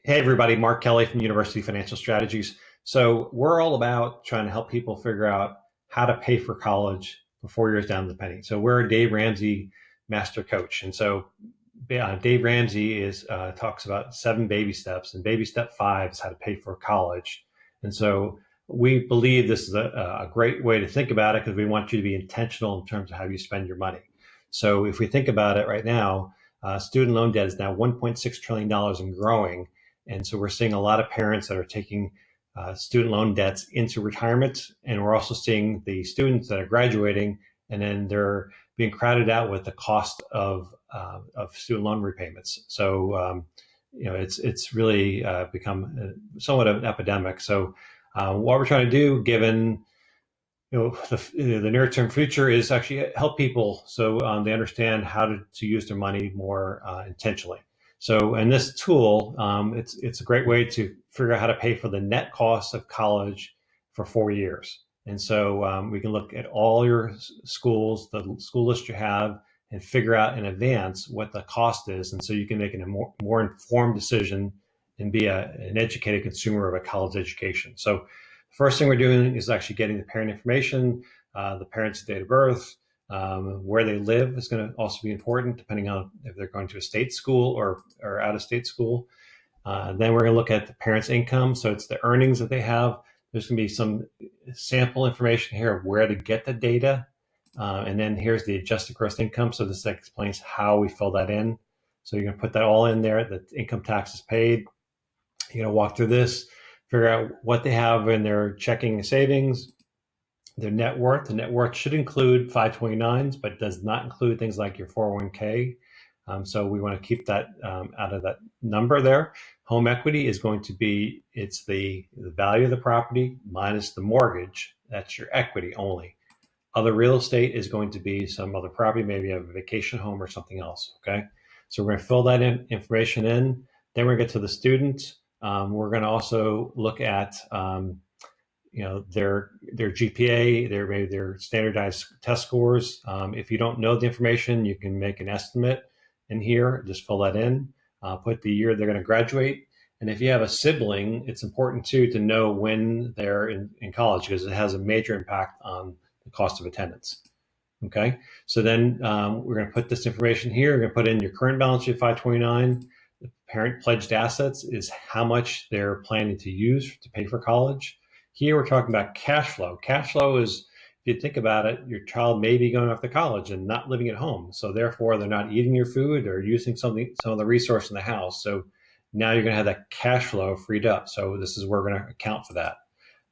Hey, everybody, Mark Kelly from University Financial Strategies. So, we're all about trying to help people figure out how to pay for college for 4 years down the penny. So, we're a Dave Ramsey master coach. And so, Dave Ramsey talks about 7 baby steps, and baby step 5 is how to pay for college. And so, we believe this is a great way to think about it because we want you to be intentional in terms of how you spend your money. So, if we think about it right now, student loan debt is now $1.6 trillion and growing. And so we're seeing a lot of parents that are taking student loan debts into retirement. And we're also seeing the students that are graduating and then they're being crowded out with the cost of student loan repayments. So, it's really become somewhat of an epidemic. So what we're trying to do, given the near-term future, is actually help people so they understand how to use their money more intentionally. So in this tool, it's a great way to figure out how to pay for the net cost of college for 4 years. And so we can look at all your schools, the school list you have, and figure out in advance what the cost is. And so you can make a more informed decision and be an educated consumer of a college education. So first thing we're doing is actually getting the parent information, the parent's date of birth, where they live is going to also be important, depending on if they're going to a state school or out of state school. Then we're going to look at the parent's income. So it's the earnings that they have. There's going to be some sample information here of where to get the data. And then here's the adjusted gross income. So this explains how we fill that in. So you're going to put that all in there, the income tax is paid. You're going to walk through this, figure out what they have in their checking and savings, their net worth. The net worth should include 529s, but does not include things like your 401k. So we want to keep that out of that number there. Home equity is going to be, it's the value of the property minus the mortgage. That's your equity only. Other real estate is going to be some other property, maybe a vacation home or something else, okay? So we're going to fill that information in. Then we're going to get to the student. We're going to also look at their GPA, their standardized test scores. If you don't know the information, you can make an estimate in here. Just fill that in. Put the year they're going to graduate. And if you have a sibling, it's important too to know when they're in college because it has a major impact on the cost of attendance. Okay, so then we're going to put this information here. We're going to put in your current balance sheet 529. The parent pledged assets is how much they're planning to use to pay for college. Here we're talking about cash flow. Cash flow is, if you think about it, your child may be going off to college and not living at home. So therefore, they're not eating your food or using some of the resource in the house. So now you're going to have that cash flow freed up. So this is where we're going to account for that.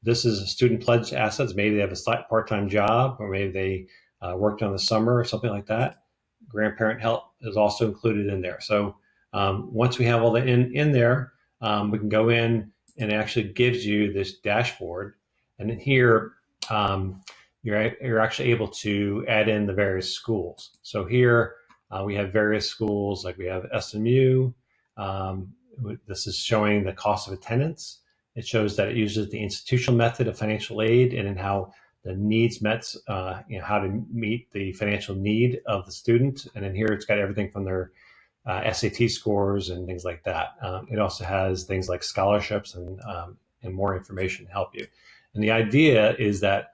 This is student pledged assets. Maybe they have a slight part-time job, or maybe they worked on the summer or something like that. Grandparent help is also included in there. So once we have all that in there, we can go in and it actually gives you this dashboard. And in here, you're actually able to add in the various schools. So here we have various schools, like we have SMU. This is showing the cost of attendance. It shows that it uses the institutional method of financial aid and in how the needs met, how to meet the financial need of the student. And in here, it's got everything from their SAT scores and things like that. It also has things like scholarships and more information to help you. And the idea is that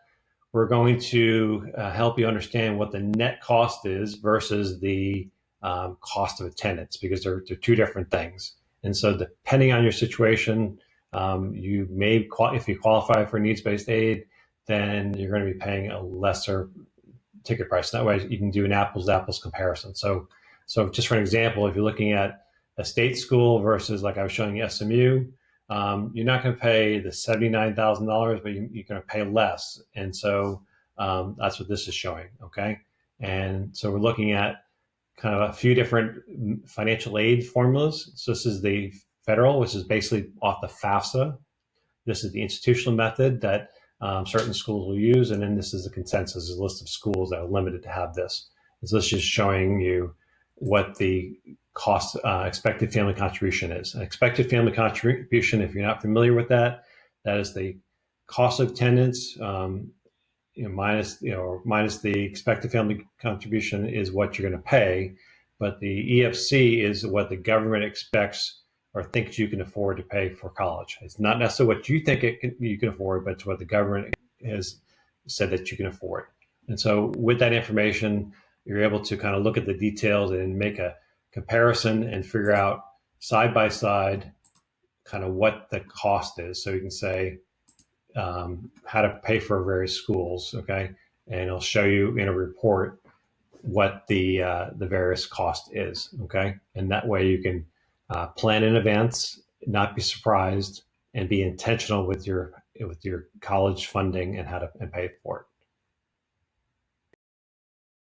we're going to help you understand what the net cost is versus the cost of attendance, because they're two different things. And so depending on your situation, you may, if you qualify for needs-based aid, then you're going to be paying a lesser ticket price. That way you can do an apples to apples comparison. So just for an example, if you're looking at a state school versus, like I was showing you, SMU, you're not going to pay the $79,000, but you're going to pay less. And so that's what this is showing, okay? And so we're looking at kind of a few different financial aid formulas. So this is the federal, which is basically off the FAFSA. This is the institutional method that certain schools will use. And then this is the consensus, a list of schools that are limited to have this. And so this is just showing you what the cost expected family contribution is. An expected family contribution, if you're not familiar with that, that is the cost of attendance minus the expected family contribution is what you're going to pay. But the EFC is what the government expects or thinks you can afford to pay for college. It's not necessarily what you think you can afford, but it's what the government has said that you can afford. And so with that information, you're able to kind of look at the details and make a comparison and figure out side by side kind of what the cost is. So you can say how to pay for various schools, okay? And it'll show you in a report what the various cost is, okay? And that way you can plan in advance, not be surprised, and be intentional with your college funding and how to and pay for it.